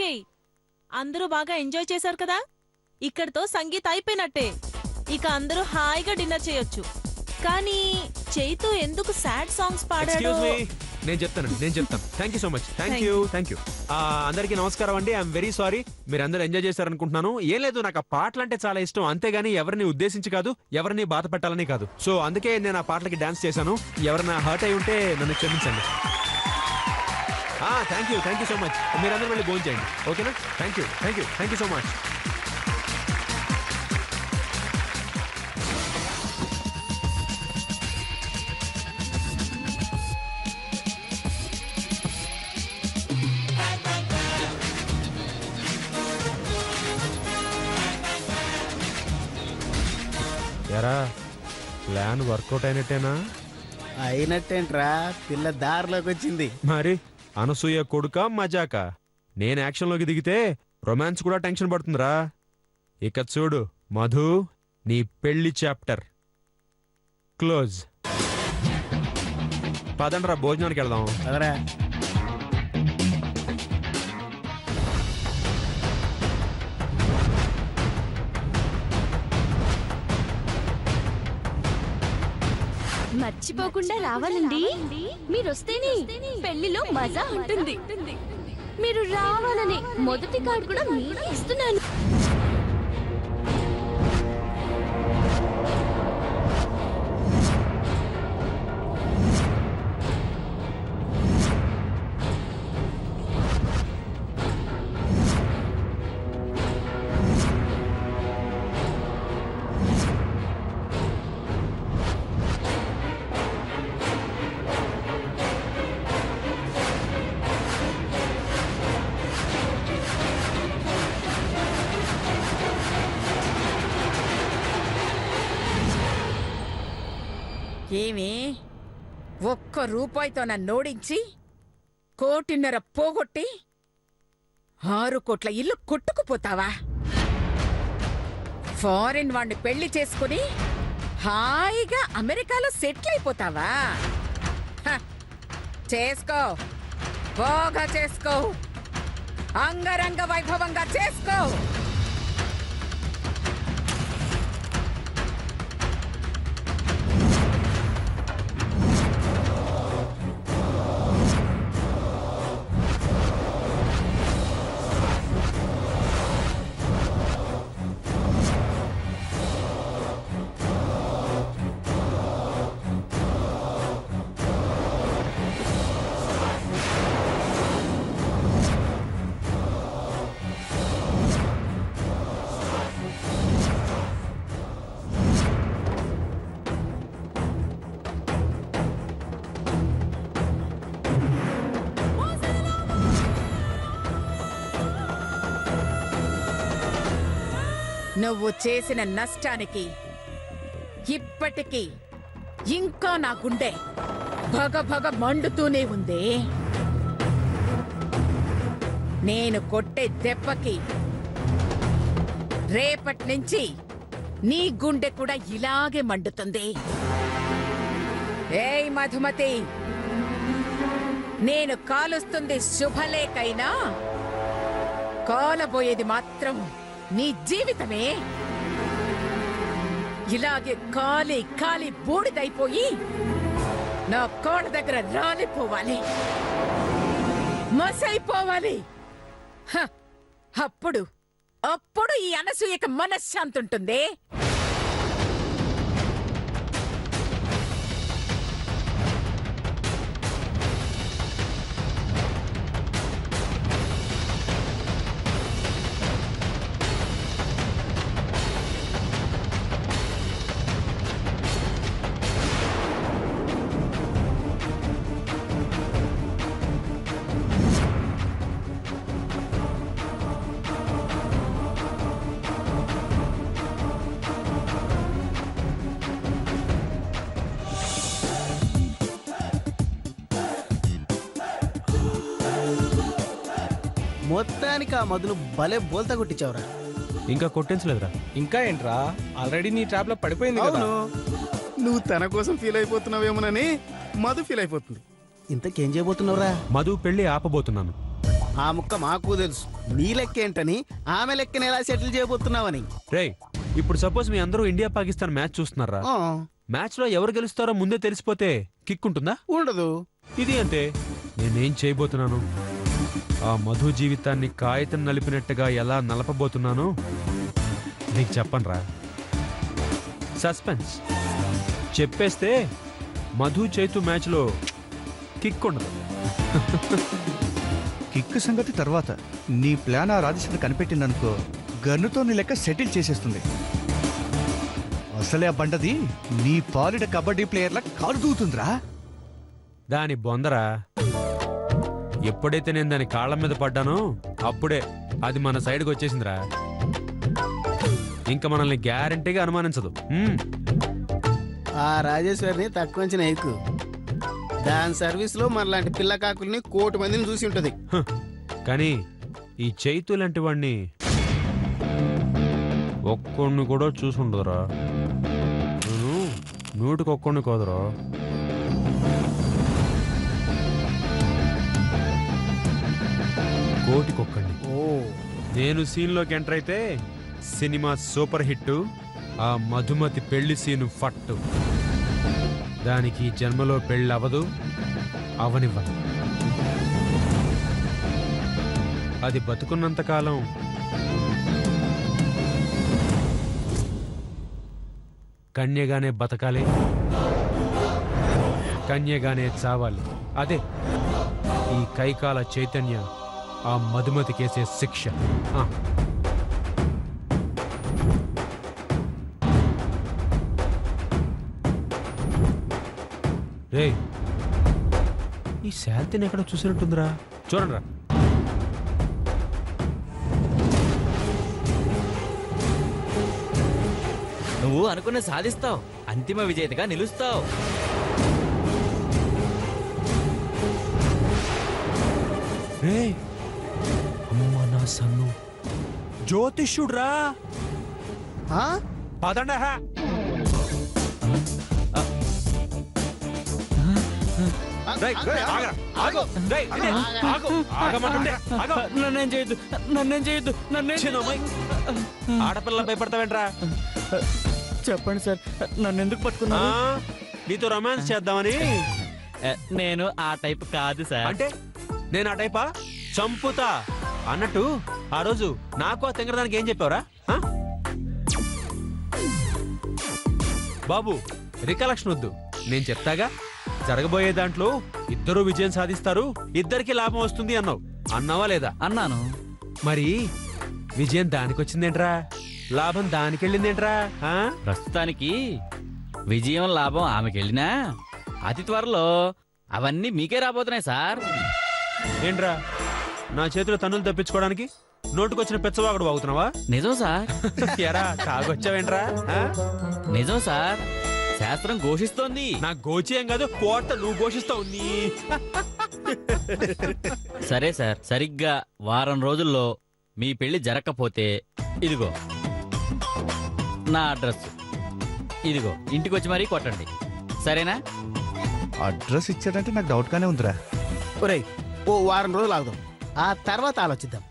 Okay, అందరూ బాగా enjoy చేశారు కదా. ఇక్కడితో సంగీత్ అయిపోయినట్టే. ఇక అందరూ హాయిగా డిన్నర్ చేయొచ్చు. కానీ చైతు ఎందుకు సాడ్ సాంగ్స్ పాడాడు? నేను చెప్తాను. Thank you so much. Thank you. అందరికీ నమస్కారం అండి. I'm very sorry. మీరు అందరూ ఎంజాయ్ చేశారనుకుంటున్నాను. ఏం లేదు, నాకు ఆ పాటలు అంటే చాలా ఇష్టం, అంతేగాని ఎవరిని ఉద్దేశించి కాదు, ఎవరిని బాధ పెట్టాలని కాదు. సో అందుకే నేను ఆ పాటలకి డాన్స్ చేశాను. ఎవరైనా హర్ట్ అయి ఉంటే నన్ను క్షమించండి. Thank you so much. మీరందరూ వెళ్ళి భోజనం చేయండి, ఓకేనా? Thank you so much. ఎరా, ప్లాన్ వర్కౌట్ అయినట్టేనా? అయినట్టేంట్రా, పిల్ల దారిలోకి వచ్చింది. మరి అనసూయ కొడుక మజాక? నేను యాక్షన్లోకి దిగితే రొమాన్స్ కూడా టెన్షన్ పడుతుందిరా. ఇక చూడు మధు, నీ పెళ్లి చాప్టర్ క్లోజ్. పదండ్రా, భోజనానికి వెళ్దాం. అదరా మర్చిపోకుండా రావాలండి. మీరొస్తేనే పెళ్లిలో మజా ఉంటుంది. మీరు రావాలని మొదటి కార్డు కూడా మీరే ఇస్తున్నాను. ఏమి ఒక్క రూపాయితో నన్ను ఓడించి 1.5 కోటి పోగొట్టి 6 కోట్ల ఇల్లు కొట్టుకుపోతావా? ఫారిన్ వాణ్ణి పెళ్లి చేసుకుని హాయిగా అమెరికాలో సెటిల్ అయిపోతావా? చేసుకో, బాగా చేసుకో, అంగరంగ వైభవంగా చేసుకో. నువ్వు చేసిన నష్టానికి ఇప్పటికీ ఇంకా నా గుండె భగభగ మండుతూనే ఉంది. నేను కొట్టే దెబ్బకి రేపటి నుంచి నీ గుండె కూడా ఇలాగే మండుతుంది. ఏయ్ మధుమతి, నేను కాలుస్తుంది శుభలేఖైనా కాలబోయేది మాత్రం నీ జీవితమే. ఇలాగే కాలి కాలి బూడిదైపోయి నా కోడ దగ్గర రాలిపోవాలి, మసైపోవాలి. అప్పుడు అప్పుడు ఈ అనసూయకి మనశ్శాంతి ఉంటుంది. మొత్తానికి ఆ మధును భలే బోల్తా కొట్టించావురా. ఇంకా కొట్టించలేదురా. ఇంకా ఏంట్రా, ఆల్రెడీ నీ ట్రాప్ లో పడిపోయింది కదా. నువ్వు తన కోసం ఫీల్ అయిపోతున్నావేమోనని మధు ఫీల్ అయిపోతుంది. ఇంతకేం చేయబోతున్నావురా? మధు పెళ్లి ఆపబోతున్నాను. ఆ ముక్క మాకు తెలుసు. నీ లెక్కేంటని, ఆమె లెక్కని ఎలా సెటిల్ చేయబోతున్నావని. రేయ్ ఇప్పుడు సపోజ్ మీ అందరూ ఇండియా పాకిస్తాన్ మ్యాచ్ చూస్తున్నారా? ఆ, మ్యాచ్ లో ఎవరు గెలుస్తారో ముందే తెలిసిపోతే కిక్ ఉంటుందా? ఉండదు. ఇది అంతే. నేనేం చేయబోతున్నాను, ఆ మధు జీవితాన్ని కాగితం నలిపినట్టుగా ఎలా నలపబోతున్నాను నీకు చెప్పనురా. సస్పెన్స్. చెప్పేస్తే మధు చైతు మ్యాచ్లో కిక్ ఉండదు. కిక్ సంగతి తర్వాత. నీ ప్లాన్ ఆ రాజేశ్వరి కనిపెట్టిందనుకో, గన్నుతో నీ లెక్క సెటిల్ చేసేస్తుంది. అసలే ఆ బండది నీ పాలిట కబడ్డీ ప్లేయర్లా కాలు దూతుందిరా. దాని బొందరా. ఎప్పుడైతే నేను దాని కాళ్ళ మీద పడ్డానో అప్పుడే అది మన సైడ్కి వచ్చేసిందిరా. ఇంకా మనల్ని గ్యారంటీగా అనుమానించదు. ఆ రాజేశ్వరిని తక్కువ అంచనా ఎక్కువ. దాని సర్వీస్ లో మనలాంటి పిల్ల కాకుల్ని 1,00,00,000 మందిని చూసి ఉంటది. కానీ ఈ చైతు లాంటి వాడిని ఒక్కొన్ని కూడా చూసుండదురా. నేను నూటికి ఒక్కొన్ని కాదురా, కోటికొక్కండి. నేను సీన్లోకి ఎంటర్ అయితే సినిమా సూపర్ హిట్. ఆ మధుమతి పెళ్లి సీను ఫట్టు. దానికి జన్మలో పెళ్ళి అవదు, అవనివ్వను. అది బతుకున్నంతకాలం కన్యగానే బతకాలి, కన్యగానే చావాలి. అదే ఈ కైకాల చైతన్య ఆ మధుమతికేసే శిక్ష. రే ఈ శాంతిని ఎక్కడ చూసినట్టుందిరా, చూడండిరా. నువ్వు అనుకున్న సాధిస్తావు, అంతిమ విజేతగా నిలుస్తావు. రే అమ్మ నా సన్ను జ్యోతిష్యుడ్రా. పదండ. నన్నేం చేయొద్దు, నన్నేం చేయొద్దు, ఆడపిల్ల భయపడతావేంట్రా? చెప్పండి సార్, నన్ను ఎందుకు పట్టుకున్నా? నీతో రొమాన్స్ చేద్దామని. నేను ఆ టైప్ కాదు సార్. అంటే నేను ఆ టైపా? చంపుతా అన్నట్టు ఆ రోజు నాకు ఆ తెంగరదానికి ఏం చెప్పావురా? బాబు రికలెక్షన్ వద్దు, నేను చెప్తాగా. జరగబోయే దాంట్లో ఇద్దరు విజయం సాధిస్తారు, ఇద్దరికి లాభం వస్తుంది అన్నావు. అన్నావా లేదా? అన్నాను. మరి విజయం దానికొచ్చిందేంట్రా, లాభం దానికెళ్ళిందేంట్రా? ప్రస్తుతానికి విజయం లాభం ఆమెకెళ్ళినా అతి త్వరలో అవన్నీ మీకే రాబోతున్నాయి సార్. ఏంట్రా నా చేతిలో తన్నులు తప్పించుకోవడానికి నోటుకొచ్చిన పెచ్చవాగుడు వాగుతున్నావా? నిజం సార్. ఎరా తాగొచ్చావేంట్రా? నిజం సార్, శాస్త్రం ఘోషిస్తోంది. నా గోచి ఏం కాదు, కోట నువ్వు ఘోషిస్తావు. సరే సార్, సరిగ్గా వారం రోజుల్లో మీ పెళ్లి జరగకపోతే ఇదిగో నా అడ్రస్, ఇదిగో ఇంటికి వచ్చి మరీ కొట్టండి, సరేనా? అడ్రస్ ఇచ్చాడంటే నాకు డౌట్ గానే ఉందిరా. ఒరేయ్ ఓ వారం రోజులు ఆగుదాం, ఆ తర్వాత ఆలోచిద్దాం.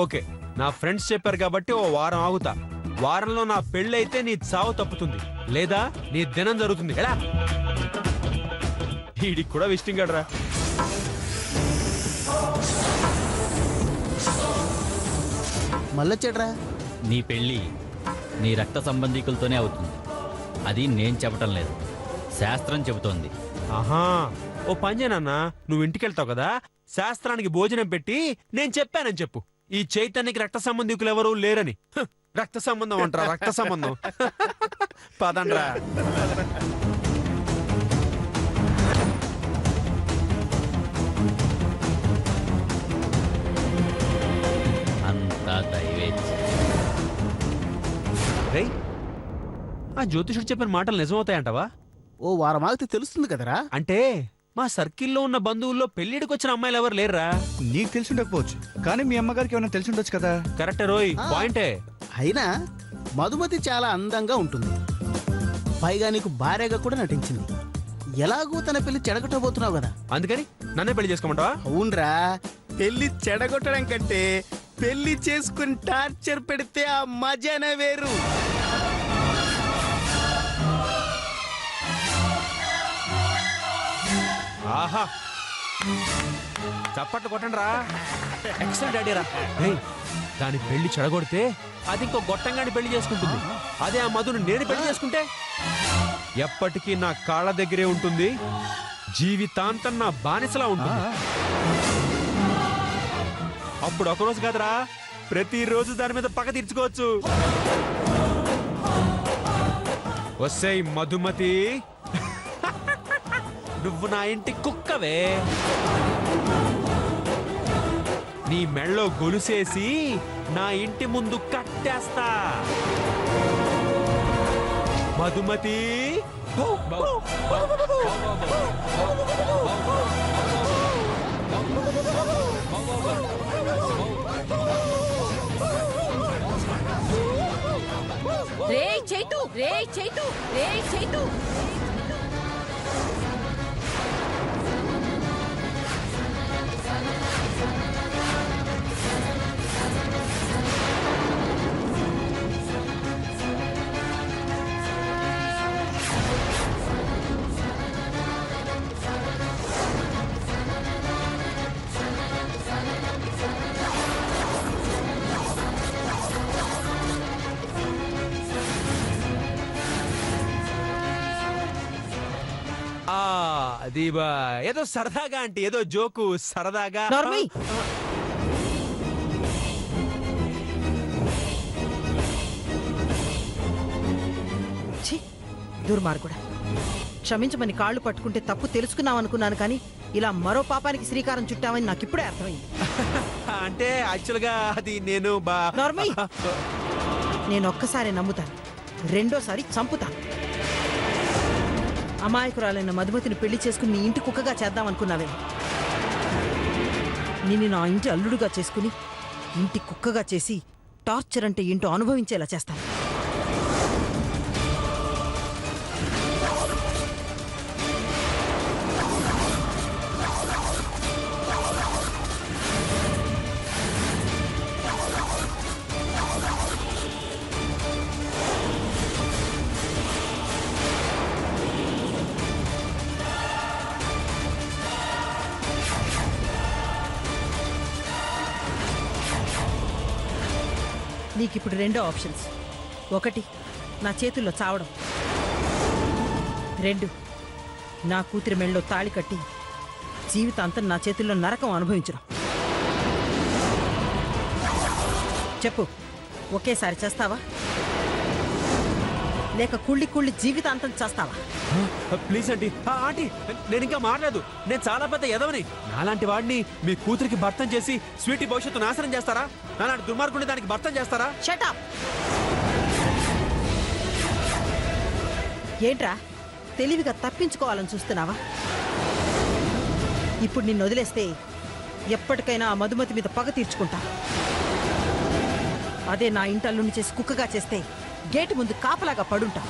ఓకే, నా ఫ్రెండ్స్ చెప్పారు కాబట్టి ఓ వారం ఆగుతా. వారంలో నా పెళ్లి అయితే నీ చావు తప్పుతుంది, లేదా నీ దినం జరుగుతుంది. ఎలా వీడికి కూడా విజిటింగ్ కార్డ్ రా. మళ్ళొచ్చాడ్రా. నీ పెళ్లి నీ రక్త సంబంధికులతోనే అవుతుంది. అది నేను చెప్పటం లేదు, శాస్త్రం చెబుతోంది. ఆహా, ఓ పని చేయనన్నా, నువ్వు ఇంటికి వెళ్తావు కదా, శాస్త్రానికి భోజనం పెట్టి నేను చెప్పానని చెప్పు, ఈ చైతన్యకి రక్త సంబంధికులు ఎవరు లేరని. రక్త సంబంధం అంటారా? రక్త సంబంధం. పదండ్రా. అంతా దైవేచ్ఛ. రేయ్, ఆ జ్యోతిషుడు చెప్పిన మాటలు నిజమవుతాయంటవా? ఓ వారం ఆగితే తెలుస్తుంది కదరా. అంటే మా సర్కిల్లో ఉన్న బంధువుల్లో పెళ్లిడికి వచ్చిన అమ్మాయిలు ఎవరు లేరురా? నీకు తెలిసి ఉండకపోవచ్చు, కానీ మీ అమ్మగారికి ఏమైనా తెలిసి ఉండొచ్చు కదా. కరెక్టే రోయ్, పాయింటే. అయినా మధుమతి చాలా అందంగా ఉంటుంది, పైగా నీకు భార్యగా కూడా నటించింది. ఎలాగూ తన పెళ్లి చెడగొట్టబోతున్నావు కదా, అందుకని నన్నే పెళ్లి చేసుకోమంటావా? అవునరా. పెళ్లి చెడగొట్టడం కంటే పెళ్లి చేసుకుని టార్చర్ పెడితే ఆ మజానే వేరు. ఆహా చప్పట్లు కొట్టండి రా. ఎక్సలెంట్ డాడీ రా. దాని పెళ్లి చెడగొడితే అది ఇంకో గొట్టంగాని పెళ్లి చేసుకుంటుంది. అదే ఆ మధును నేను పెళ్లి చేసుకుంటే ఎప్పటికీ నా కాళ్ళ దగ్గరే ఉంటుంది, జీవితాంతం నా బానిసలా ఉంటుంది. అప్పుడు ఒకరోజు కదరా, ప్రతిరోజు దాని మీద పగ తీర్చుకోవచ్చు. వస్తాయి మధుమతి, నువ్వు నా ఇంటి కుక్కవే. నీ మెళ్ళో గొలుసేసి నా ఇంటి ముందు కట్టేస్తా. మధుమతి, రే చైతు, రే చైతు, రే చైతు. అది ఏదో సరదాగా అంటే ఏదో జోకు సరదాగా. దుర్మార్గుడా, క్షమించమని కాళ్ళు పట్టుకుంటే తప్పు తెలుసుకున్నాం అనుకున్నాను, కానీ ఇలా మరో పాపానికి శ్రీకారం చుట్టామని నాకు ఇప్పుడే అర్థమైంది. అంటే యాక్చువల్గా అది నేను నేను ఒక్కసారి నమ్ముతాను, రెండోసారి చంపుతాను. అమాయకురాలైన మధుమతిని పెళ్లి చేసుకుని నీ ఇంటి కుక్కగా చేద్దాం అనుకున్నావే. నిన్ను నా ఇంటి అల్లుడుగా చేసుకుని ఇంటి కుక్కగా చేసి టార్చర్ అంటే ఏంటో అనుభవించేలా చేస్తాను. నీకిప్పుడు రెండో ఆప్షన్స్. ఒకటి, నా చేతుల్లో చావడం. రెండు, నా కూతురి మెళ్ళలో తాళి కట్టి జీవితాంతం నా చేతుల్లో నరకం అనుభవించడం. చెప్పు, ఒకేసారి చేస్తావా లేక కుళ్ళి కుళ్ళి జీవితాంతం చేస్తావా? ప్లీజ్ ఆంటీ, ఆంటీ నేను ఇంకా మారలేదు. నేను చాలా పెద్ద ఎదవని. నాలాంటి వాడిని మీ కూతురికి భర్తం చేసి స్వీటీ భవిష్యత్తు నాశనం చేస్తారా? నాలాంటి దుర్మార్గుని దానికి భర్తం చేస్తారా? Shut up. ఏంట్రా తెలివిగా తప్పించుకోవాలని చూస్తున్నావా? ఇప్పుడు నిన్ను వదిలేస్తే ఎప్పటికైనా ఆ మధుమతి మీద పగ తీర్చుకుంటా. అదే నా ఇంటల్లుని చేసి కుక్కగా చేస్తే గేటు ముందు కాపలాగా పడుంటా.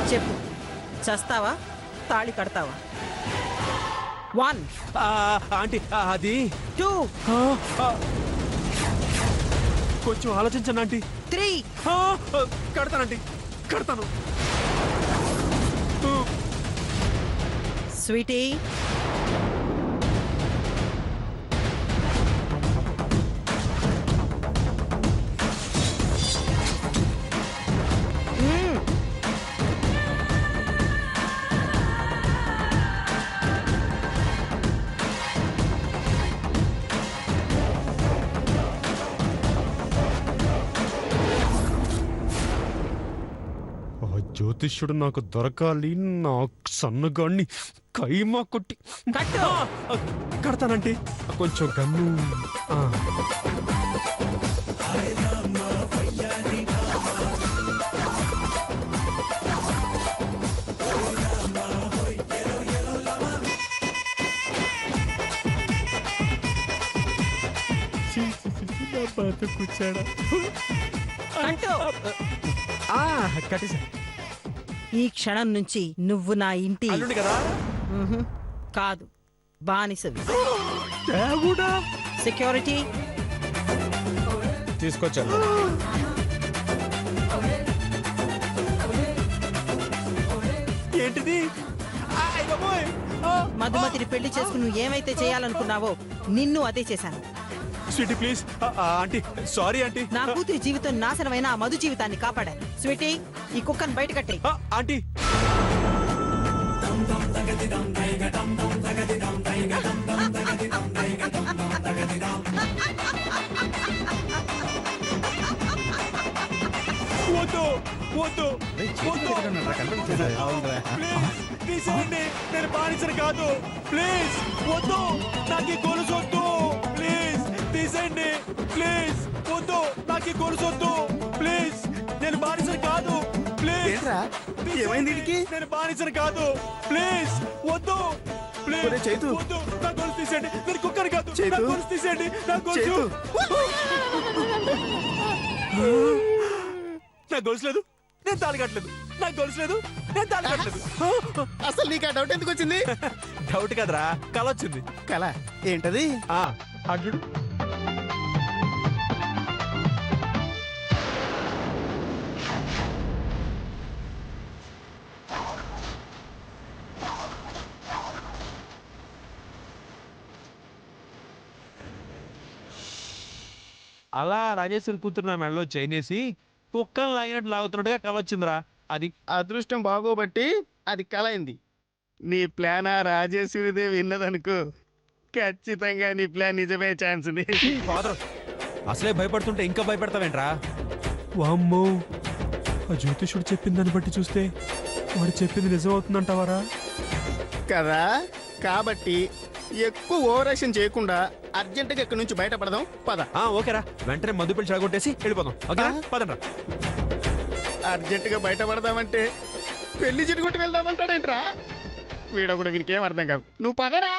చెప్పు, చస్తావా తాళి కడతావా? 1 ఆంటీ అది 2 కొంచెం ఆలోచించండి ఆంటీ. 3 కడతానంటీ, కడతాను. స్వీటీ, జ్యోతిష్యుడు నాకు దొరకాలి. నా సన్నగాడిని కైమా కొట్టి కడతానంటే కొంచెం గన్ను. కూర్చాడా కట్టేసా. ఈ క్షణం నుంచి నువ్వు నా ఇంటి అల్లుడు కదా? కాదు, బానిసవి. దేవుడా! సెక్యూరిటీ తీసుకొచ్చాను. ఏంటిది మధుమతిని పెళ్లి చేసుకుని నువ్వు ఏమైతే చేయాలనుకున్నావో నిన్ను అదే చేశాను. Sweetie please. Aunty sorry aunty. నా కూతురి జీవితం నాశనమైన ఆ మధు జీవితాన్ని కాపాడాను. స్వీటీ, ఈ కుక్కను బయట కట్టే. ఆంటీ వద్దు వద్దు వద్దు ప్లీజ్ తీసేయండి. నేను బానిసను కాదు. ప్లీజ్ వద్దు. నాకు ఈ గొలుసు వద్దు. ప్లీజ్ తీసేయండి. ప్లీజ్ వద్దు. నాకు ఈ గొలుసు వద్దు. ప్లీజ్ నేను బానిసను కాదు. ప్లీజ్ ఏంట్రా ఏమైంది వీడికి? నేను బానిసను కాదు. ప్లీజ్ వద్దు. ప్లీజ్ ఒరే చైతు. వద్దు. నా గొలుసు తీసేయండి. నేను కుక్కను కాదు. నా చైతు. గొలుసు తీసేయండి. నా గొలుసు. చైతు. నా గొలుసు లేదు. నేను తాళి కట్టలేదు. నాకు గొలుసు లేదు. నేను తాళి కట్టలేదు. అసలు నీకు ఆ డౌట్ ఎందుకు వచ్చింది? డౌట్ కదరా, కల వచ్చింది. కళ ఏంటది? అడ్డు అలా రాజేశ్వరి కూతురు నా మెడలో చైన్ వేసి కుక్కలు లాగినట్టు లాగుతున్నట్టుగా కల వచ్చిందిరా. అది అదృష్టం బాగోబట్టి అది కళ అయింది. నీ ప్లాన్ ఆ రాజేశ్వరిదే విన్నదనుకో, ఖచ్చితంగా నీ ప్లాన్ నిజమే ఛాన్స్ ఉంది. ఫాదర్ అసలే భయపడుతుంటే ఇంకా భయపడతావేంట్రా? వామ్మో, ఆ జ్యోతిషుడు చెప్పిన దాన్ని బట్టి చూస్తే వాడు చెప్పింది నిజం అవుతుందంటావారా? కదా, కాబట్టి ఎక్కువ ఓవరాక్షన్ చేయకుండా అర్జెంటుగా ఇక్కడి నుంచి బయటపడదాం. పద. ఓకేరా, వెంటనే మధు పిలిచి చెడగొట్టేసి వెళ్ళిపోదాం. ఓకేనా? పదండ్రా. అర్జెంటుగా బయటపడదామంటే పెళ్లి చిట్టుకుంటూ వెళ్దామంటాడేంట్రా వీడొకడు. వీనికేం అర్థం కాదు. నువ్వు పదరా.